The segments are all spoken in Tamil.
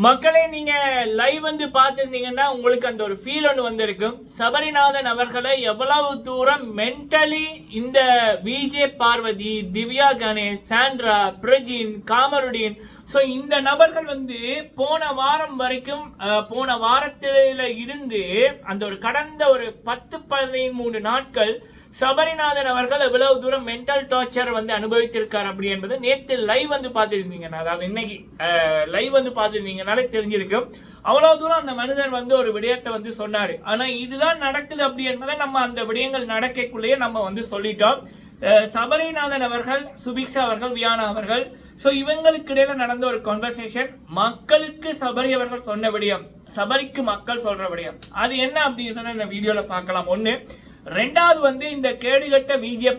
மக்களே, நீங்க லைவ் வந்து பார்த்துருந்தீங்கன்னா உங்களுக்கு அந்த ஒரு ஃபீல் ஒன்று வந்திருக்கும். சபரிநாதன் அவர்களை எவ்வளவு தூரம் மென்டலி இந்த VJ Parvathy, Divya Ganesh, Sandra, Prajin, Kamarudeen, so இந்த நபர்கள் வந்து போன வாரம் வரைக்கும் போன வாரத்தில இருந்து அந்த ஒரு கடந்த ஒரு 10-13 நாட்கள் சபரிநாதன் அவர்கள் எவ்வளவு தூரம் மென்டல் டார்ச்சர் வந்து அனுபவித்திருக்கார் அப்படி என்பது நேற்று லைவ் வந்து பார்த்துருந்தீங்க. அதாவது இன்னைக்கு லைவ் வந்து பார்த்துருந்தீங்கனாலே தெரிஞ்சிருக்கும். அவ்வளவு தூரம் அந்த மனிதர் வந்து ஒரு விடயத்தை வந்து சொன்னாரு. ஆனா இதுதான் நடக்குது அப்படி என்பதை நம்ம அந்த விடயங்கள் நடக்கக்குள்ளேயே நம்ம வந்து சொல்லிட்டோம். சபரிநாதன் அவர்கள், சுபிக்ஷா அவர்கள், வியானா அவர்கள், ஸோ இவங்களுக்கு இடையில நடந்த ஒரு கான்வர்சேஷன், மக்களுக்கு சபரி அவர்கள் சொன்ன விடயம், சபரிக்கு மக்கள் சொல்ற விடயம், அது என்ன அப்படின்றத இந்த வீடியோல பார்க்கலாம். ஒண்ணு. ரெண்டாவது வந்து இந்த கேடுகட்ட விஜே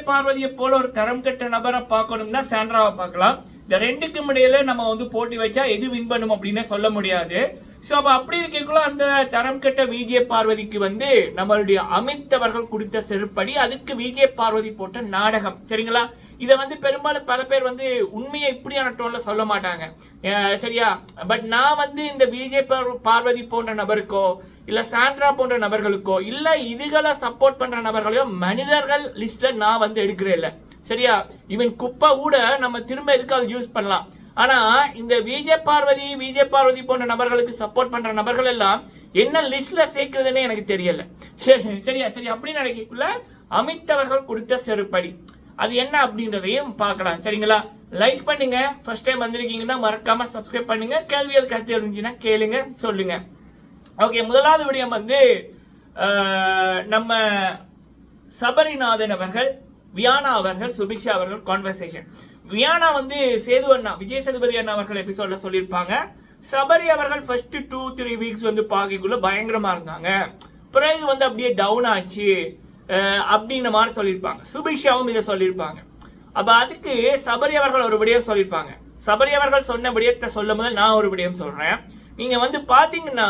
பார்வதியை போல ஒரு தரம் கட்ட நபரை பார்க்கணும்னா சாண்ட்ராவை பார்க்கலாம். இந்த ரெண்டுக்கும் இடையில நம்ம வந்து போட்டி வச்சா எது வின் பண்ணும் அப்படின்னு சொல்ல முடியாது. ஸோ அப்போ அப்படி இருக்கக்குள்ள அந்த தரம் கட்ட விஜே பார்வதிக்கு வந்து நம்மளுடைய அமித் அவர்கள் கொடுத்த செருப்படி, அதுக்கு விஜே பார்வதி போட்ட நாடகம். சரிங்களா? இதை வந்து பெரும்பாலும் பல பேர் வந்து உண்மையை இப்படியான டோன்ல சொல்ல மாட்டாங்க, சரியா? பட் நான் வந்து இந்த விஜே பார்வதி போன்ற நபருக்கோ இல்ல சாண்ட்ரா போன்ற நபர்களுக்கோ இல்ல இதுகளை சப்போர்ட் பண்ற நபர்களையோ மனிதர்கள் லிஸ்ட்ல நான் வந்து எடுக்கிறேன் இல்ல, சரியா? இவன் குப்பை கூட நம்ம திரும்ப எதுக்கு அதை யூஸ் பண்ணலாம். ஆனா இந்த விஜே பார்வதி போன்ற நபர்களுக்கு சப்போர்ட் பண்ற நபர்கள் எல்லாம் என்ன லிஸ்ட்ல சேர்க்கிறதுன்னு எனக்கு தெரியல. சரியா? சரி, அப்படி நடக்கக்குள்ள அமித் அவர்கள் கொடுத்த செருப்படி அது என்ன அப்படின்றதையும் பார்க்கலாம். சரிங்களா? லைக் பண்ணுங்க. ஃபர்ஸ்ட் டைம் வந்திருக்கீங்கன்னா மறக்காம சப்ஸ்கிரைப் பண்ணுங்க. கேள்விகள் கருத்து இருந்துச்சுன்னா கேளுங்க, சொல்லுங்க. ஓகே, முதலாவது விடயம் வந்து நம்ம சபரிநாதன் அவர்கள், வியானா அவர்கள், சுபிக்ஷா அவர்கள் கான்வர்சேஷன். வியானா வந்து விஜய் சேதுபதி அண்ணா அவர்கள் எபிசோட்ல சொல்லியிருப்பாங்க, சபரி அவர்கள் ஃபர்ஸ்ட் 2-3 வீக்ஸ் வந்து பார்க்கக்குள்ள பயங்கரமா இருந்தாங்க, பிறகு வந்து அப்படியே டவுன் ஆச்சு அப்படின்ற மாதிரி சொல்லியிருப்பாங்க. சுபிக்ஷாவும் இதை சொல்லியிருப்பாங்க. அப்ப அதுக்கு சபரி அவர்கள் ஒரு விடயம் சொல்லியிருப்பாங்க. சபரி அவர்கள் சொன்ன விடயத்தை சொல்லும் போது நான் ஒரு விடயம் சொல்றேன். நீங்க வந்து பாத்தீங்கன்னா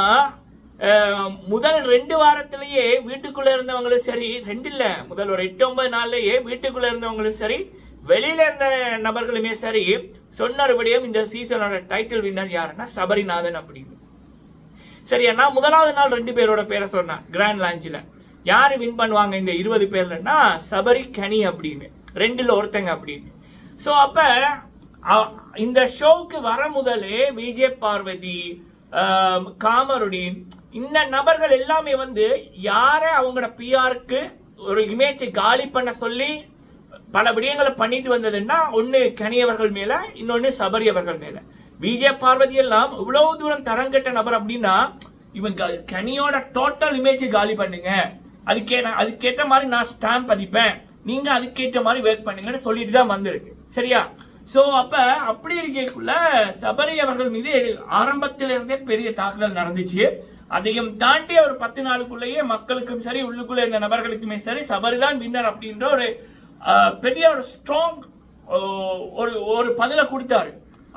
முதல் 2 வாரத்திலேயே வீட்டுக்குள்ள இருந்தவங்களும் சரி, 2 இல்ல, முதல் ஒரு 8-9 நாள்லயே வீட்டுக்குள்ள இருந்தவங்களும் சரி, வெளியில இருந்த நபர்களுமே சரி சொன்ன ஒரு விடயம், இந்த சீசனோட டைட்டில் வின்னர் யாருன்னா சபரிநாதன் அப்படின்னு. சரியா? நான் முதலாவது நாள் 2 பேரோட பேரை சொன்னேன் கிராண்ட் லான்ச்ல. யாரு வின் பண்ணுவாங்க இந்த 20 பேர்லன்னா சபரி, கனி அப்படின்னு, 2ல ஒருத்தங்க அப்படின்னு. ஸோ அப்ப இந்த ஷோவுக்கு வர முதலே விஜே பார்வதி, காமருடீன், இந்த நபர்கள் எல்லாமே வந்து யார அவங்களோட பிஆருக்கு ஒரு இமேஜை காலி பண்ண சொல்லி பல விடயங்களை பண்ணிட்டு வந்ததுன்னா, ஒன்னு கனி அவர்கள் மேல, இன்னொன்னு சபரி அவர்கள் மேல. விஜே பார்வதி எல்லாம் இவ்வளவு தூரம் தரங்கட்ட நபர் அப்படின்னா, இவங்க கனியோட டோட்டல் இமேஜை காலி பண்ணுங்க, அதுக்கேற்ற மாதிரி நான் ஸ்டாம்ப் பதிப்பேன், நீங்க அதுக்கேற்ற மாதிரி ஒர்க் பண்ணுங்கன்னு சொல்லிட்டு தான் வந்திருக்கு. சரியா? சோ அப்ப அப்படி இருக்கக்குள்ள சபரி அவர்கள் மீது ஆரம்பத்திலிருந்தே பெரிய தாக்குதல் நடந்துச்சு. அதையும் தாண்டி ஒரு 10 நாளுக்குள்ளேயே மக்களுக்கும் சரி, உள்ளுக்குள்ள இருந்த நபர்களுக்குமே சரி, சபரிதான் வின்னர் அப்படின்ற ஒரு பெரிய ஒரு ஸ்ட்ராங் ஒரு பதில கொடுத்தாரு.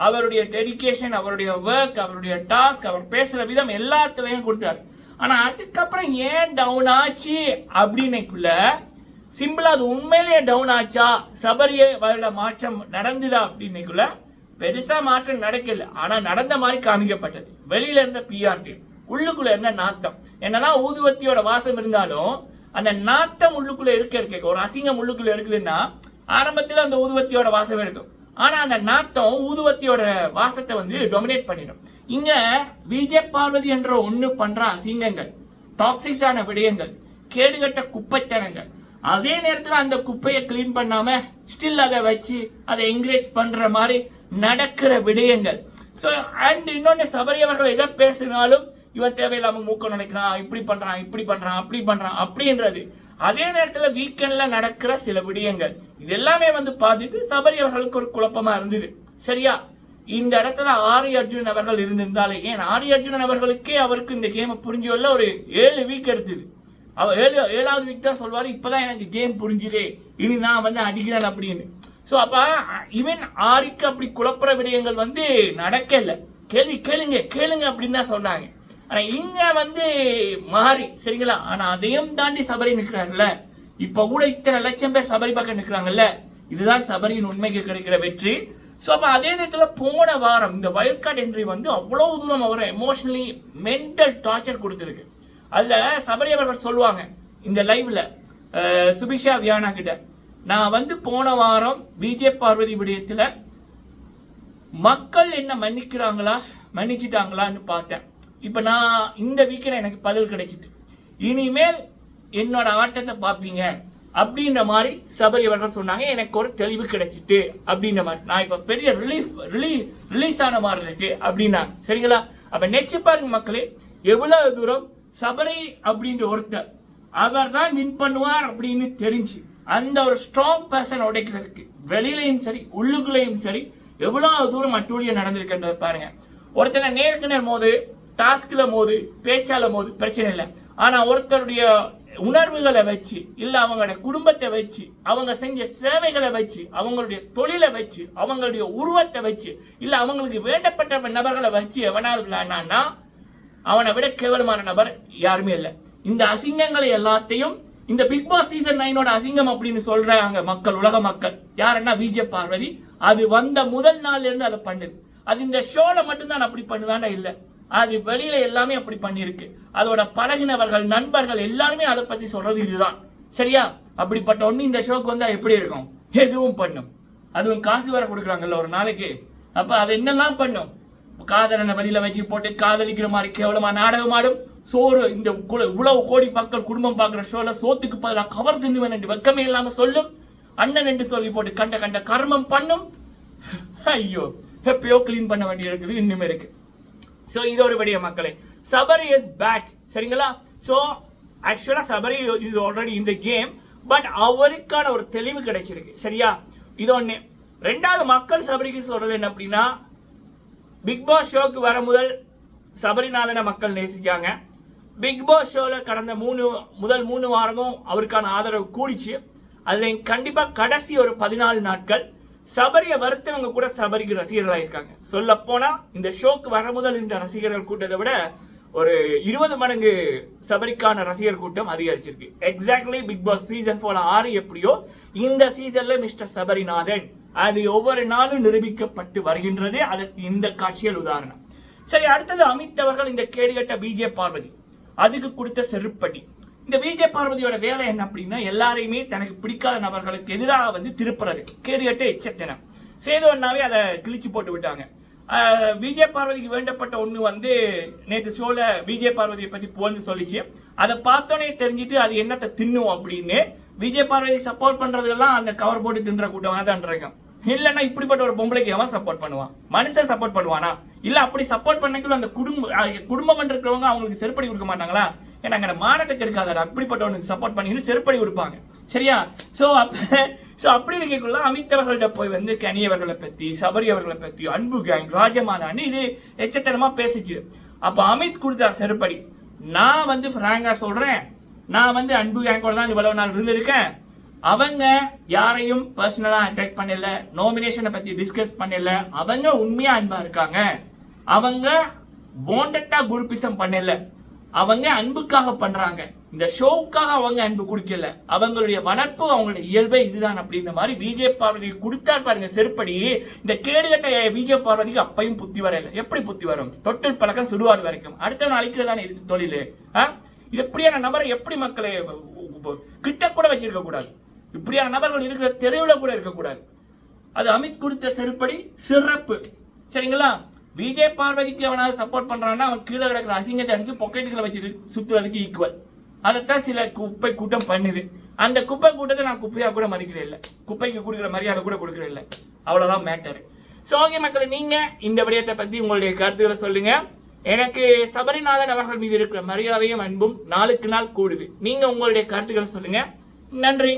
அவருடைய டெடிகேஷன், அவருடைய ஒர்க், அவருடைய டாஸ்க், அவர் பேசுற விதம் எல்லாத்துலயும் கொடுத்தாரு. ஆனா அதுக்கப்புறம் ஏன் டவுன் ஆச்சு அப்படின்னுக்குள்ள சிம்பிளா அது உண்மையிலேயே டவுன் ஆச்சா, சபரிய வருட மாற்றம் நடந்துதா அப்படின்னுக்குள்ள பெருசா மாற்றம் நடக்கல. ஆனா நடந்த மாதிரி காமிக்கப்பட்டது. வெளியில இருந்த பிஆர் டீம், உள்ளுக்குள்ள இருந்த நாத்தம். என்னன்னா ஊதுவத்தியோட வாசம் இருந்தாலும் அந்த நாத்தம் உள்ளுக்குள்ள இருக்க ஒரு அசிங்கம் உள்ளுக்குள்ள இருக்குதுன்னா ஆரம்பத்துல அந்த ஊதுவத்தியோட வாசம் இருக்கும். ஆனா அந்த நாத்தம் ஊதுவத்தியோட வாசத்தை வந்து டொமினேட் பண்ணிடும். இங்க விஜே பார்வதி என்ற ஒண்ணு பண்ற அசிங்கங்கள், டாக்ஸிக்ஸான விடயங்கள், கேடுகட்ட குப்பைத்தனங்கள், அதே நேரத்தில் அந்த குப்பையை கிளீன் பண்ணாம ஸ்டில் அதை வச்சு அதை என்கரேஜ் பண்ற மாதிரி நடக்கிற விடயங்கள். ஸோ அண்ட் இன்னொன்னு, சபரி அவர்கள் எதை பேசினாலும் இவன் தேவையில்லாம மூக்கம் நினைக்கிறான், இப்படி பண்றான், அப்படி பண்றான் அப்படின்றது. அதே நேரத்தில் வீக்கெண்ட்ல நடக்கிற சில விடயங்கள், இது எல்லாமே வந்து பார்த்துட்டு சபரி அவர்களுக்கு ஒரு குழப்பமா இருந்தது. சரியா? இந்த இடத்துல ஆரி அர்ஜுனன் அவர்கள் இருந்திருந்தாலே, ஏன் ஆரி அர்ஜுனன் அவர்களுக்கே அவருக்கு இந்த கேமை புரிஞ்சு வரல, ஒரு 7 வீக் எடுத்தது. அவர் 7வது வீக் தான் சொல்வாரு, இப்பதான் எனக்கு கேம் புரிஞ்சுதே, இனி நான் வந்து அடிக்கிறேன் அப்படின்னு. ஸோ அப்ப இவன் ஆரிக்கு அப்படி குழப்பற விடயங்கள் வந்து நடக்கல. கேளுங்க அப்படின்னு தான் சொன்னாங்க. ஆனா இங்க வந்து மாறி, சரிங்களா? ஆனா அதையும் தாண்டி சபரி நிற்கிறாங்கல்ல, இப்ப கூட இத்தனை லட்சம் பேர் சபரி பக்கம் நிற்கிறாங்கல்ல, இதுதான் சபரியின் உண்மைக்கு கிடைக்கிற வெற்றி. ஸோ அப்போ அதே நேரத்தில் போன வாரம் இந்த வைல்ட் கார்டு என்ட்ரி வந்து அவ்வளோ தூரம் அவரை எமோஷனலி மென்டல் டார்ச்சர் கொடுத்துருக்கு. அதில் சபரி அவர்கள் சொல்லுவாங்க இந்த லைவ்ல சுபிஷா வியானா கிட்ட, நான் வந்து போன வாரம் விஜே பார்வதி விடயத்தில் மக்கள் என்ன மன்னிக்கிறாங்களா மன்னிச்சிட்டாங்களான்னு பார்த்தேன். இப்போ நான் இந்த வீக்கில் எனக்கு பதில் கிடைச்சிட்டு, இனிமேல் என்னோட ஆட்டத்தை பார்ப்பீங்க அப்படின்ற மாதிரி சபரி அவர்கள் சொன்னாங்க. எனக்கு ஒரு தெளிவு கிடைச்சிட்டு அப்படின்ற மாதிரி, நான் இப்போ பெரிய ரிலீஸ் ஆன மாதிரி இருக்கு அப்படின்னாங்க. சரிங்களா? அப்போ நெக்ஸ்ட் பாருங்க மக்களே, எவ்வளவு தூரம் சபரி அப்படின்ற ஒருத்தர் அவர் தான் வின் பண்ணுவார் அப்படின்னு தெரிஞ்சு அந்த ஒரு ஸ்ட்ராங் பர்சன் உடைக்கிறதுக்கு வெளியிலையும் சரி உள்ளுக்குள்ளையும் சரி எவ்வளவு தூரம் அட்டூழியம் நடந்திருக்குன்றதை பாருங்க. ஒருத்தனை நேருக்கு நேர் மோது, டாஸ்க்ல மோது, பேச்சால மோது பிரச்சனை இல்லை. ஆனா ஒருத்தருடைய உணர்வுகளை வச்சு, இல்ல அவங்களுடைய குடும்பத்தை வச்சு, அவங்க செஞ்ச சேவைகளை வச்சு, அவங்களுடைய தொழிலை வச்சு, அவங்களுடைய உருவத்தை வச்சு, இல்ல அவங்களுக்கு வேண்டப்பட்ட நபர்களை வச்சு எவனாவது விளையாடினா அவனை விட கேவலமான நபர் யாருமே இல்லை. இந்த அசிங்கங்களை எல்லாத்தையும் இந்த பிக் பாஸ் சீசன் 9 அசிங்கம் அப்படின்னு சொல்றாங்க மக்கள், உலக மக்கள். யாருன்னா விஜே பார்வதி. அது வந்த முதல் நாள்ல இருந்து அதை பண்ணுது. அது இந்த ஷோல மட்டும்தான் அப்படி பண்ணுதாண்டா இல்ல, அது வெளியில எல்லாமே அப்படி பண்ணிருக்கு. அதோட பழகினவர்கள், நண்பர்கள் எல்லாருமே அதை பத்தி சொல்றது இதுதான். சரியா? அப்படிப்பட்ட ஒண்ணு இந்த ஷோக்கு வந்தா எப்படி இருக்கும்? எதுவும் பண்ணும். அதுவும் காசு வர கொடுக்குறாங்கல்ல ஒரு நாளைக்கு. அப்ப அதை என்னெல்லாம் பண்ணும்? காதலனை வெளியில வச்சு போட்டு காதலிக்கிற மாதிரி கேவலமா நாடகம் ஆடும். சோறு இந்த இவ்வளவு கோடி மக்கள் குடும்பம் பார்க்குற ஷோல சோத்துக்கு பதிலாக கவர் தின்னுவேன் என்று வெக்கமே இல்லாம சொல்லும். அண்ணன் என்று சொல்லி போட்டு கண்ட கண்ட கர்மம் பண்ணும். ஐயோ, எப்பயோ கிளீன் பண்ண வேண்டிய இருக்குது, இன்னுமே இருக்கு. சோ இது ஒரு விடிய மக்களே, சபரி இஸ் பேக். சரிங்களா? சோ ஆக்சுவலா சபரி இஸ் ஆல்ரெடி இந்த கேம், பட் அவருக்கான ஒரு தெளிவு கிடைச்சிருக்கு. சரியா? இது ஒண்ணு. ரெண்டாவது, மக்கள் சபரிக்கு சொல்றது என்ன அப்படின்னா, பிக் பாஸ் ஷோக்கு வர முதல் சபரிநாதனை மக்கள் நேசிச்சாங்க. பிக் பாஸ் ஷோல கடந்த முதல் 3 வாரமும் அவருக்கான ஆதரவு கூடிச்சு. அதுல கண்டிப்பா கடைசி ஒரு 14 நாட்கள் சபரியை வருத்தவங்க கூட சபரிக்கு ரசிகர்களா இருக்காங்க. சொல்ல போனா இந்த ஷோக்கு வர முதல் இந்த ரசிகர்கள் கூட்டத்தை விட ஒரு 20 மடங்கு சபரிக்கான ரசிகர் கூட்டம் அதிகரிச்சிருக்கு. எக்ஸாக்ட்லி பிக் பாஸ் சீசன் 6 எப்படியோ இந்த சீசன்ல மிஸ்டர் சபரிநாதன் அது ஒவ்வொரு நாளும் நிரூபிக்கப்பட்டு வருகின்றது. அதற்கு இந்த காட்சிகள் உதாரணம். சரி, அடுத்தது அமித் அவர்கள் இந்த கேடுகட்ட விஜே பார்வதி அதுக்கு கொடுத்த செருப்படி. இந்த விஜே பார்வதியோட வேலை என்ன அப்படின்னா, எல்லாரையுமே தனக்கு பிடிக்காத நபர்களுக்கு எதிராக வந்து திருப்புறது. கேடுகட்ட எச்சத்தினம் சேதோன்னாவே அதை கிழிச்சு போட்டு விட்டாங்க. விஜே பார்வதிக்கு வேண்டப்பட்ட ஒண்ணு வந்து நேற்று ஷோல விஜே பார்வதியை பத்தி புகழ்ந்து சொல்லிச்சு. அதை பார்த்தோன்னே தெரிஞ்சுட்டு அது என்னத்தை தின்னும் அப்படின்னு விஜய் பார்வதி சப்போர்ட் பண்றதெல்லாம் அந்த கவர் போட்டு தின்ற கூட்டம் தான் இருக்கும். இல்லைன்னா இப்படிப்பட்ட ஒரு பொம்பளைக்கு எவன் சப்போர்ட் பண்ணுவான்? மனுஷன் சப்போர்ட் பண்ணுவானா? இல்ல அப்படி சப்போர்ட் பண்ணக்குள்ள அந்த குடும்பம் இருக்கிறவங்க அவங்களுக்கு செருப்படி கொடுக்க மாட்டாங்களா? ஏன்னா அங்க மானத்துக்கு எடுக்காத அப்படிப்பட்டவனுக்கு சப்போர்ட் பண்ணி செருப்படி கொடுப்பாங்க. சரியா? சோ அப்படி இருக்கக்குள்ள அமித் அவர்கள்ட்ட போய் வந்து கனி அவர்களை பத்தி, சபரி அவர்களை பத்தி, அன்பு கேங், ராஜமாதான்னு இது எச்சத்தனமா பேசிச்சு. அப்ப அமித் கொடுத்தார் செருப்படி. நான் வந்து பிராங்கா சொல்றேன், நான் வந்து அன்பு கேங்கோட தான் இவ்வளவு நாள் இருந்திருக்கேன். அவங்க யாரையும் பர்சனலா அட்டாக் பண்ணல, நாமினேஷனை பத்தி டிஸ்கஸ் பண்ணல. அவங்க உண்மையா அன்பா இருக்காங்க. அவங்க வாண்டட்டா குரூப்பிசம் பண்ணல. அவங்க அன்புக்காக பண்றாங்க. இந்த ஷோவுக்காக அவங்க அன்பு கொடுக்கல. அவங்களுடைய வளர்ப்பு, அவங்களுடைய இயல்பே இதுதான் அப்படின்ற மாதிரி விஜே பார்வதி கொடுத்தார் பாருங்க செருப்படி. இந்த கேடுகட்ட விஜே பார்வதிக்கு அப்பையும் புத்தி வரல. எப்படி புத்தி வரும்? தொட்டில் பழக்கம் சுடுவாடு வரைக்கும். அடுத்தவன் அழிக்கிறதானே இருக்கு தொழில். இது எப்படியான நபரை எப்படி மக்களை கிட்ட கூட வச்சிருக்க கூடாது. இப்படியான நபர்கள் இருக்கிற தெருவில் கூட இருக்கக்கூடாது. அது அமித் கொடுத்த செருப்படி சிறப்பு. சரிங்களா? விஜய் பார்வதிக்கு அவனாவது சப்போர்ட் பண்றான்னா அவன் கீழே கிடக்கிற அசிங்கத்தை அடிச்சு பொக்கெட்டுகளை வச்சுட்டு சுத்துறதுக்கு ஈக்குவல். அதைத்தான் சில குப்பை கூட்டம் பண்ணுது. அந்த குப்பை கூட்டத்தை நான் குப்பையா கூட மதிக்கிறேன் இல்லை, குப்பைக்கு கொடுக்குற மரியாதை கூட கொடுக்குறேன் இல்லை. அவ்வளவுதான் மேட்டர். ஸோ ஓகே மக்களை, நீங்க இந்த விடயத்தை பத்தி உங்களுடைய கருத்துக்களை சொல்லுங்க. எனக்கு சபரிநாதன் அவர்கள் மீது இருக்கிற மரியாதையும் அன்பும் நாளுக்கு நாள் கூடுது. நீங்க உங்களுடைய கருத்துக்களை சொல்லுங்க. நன்றி.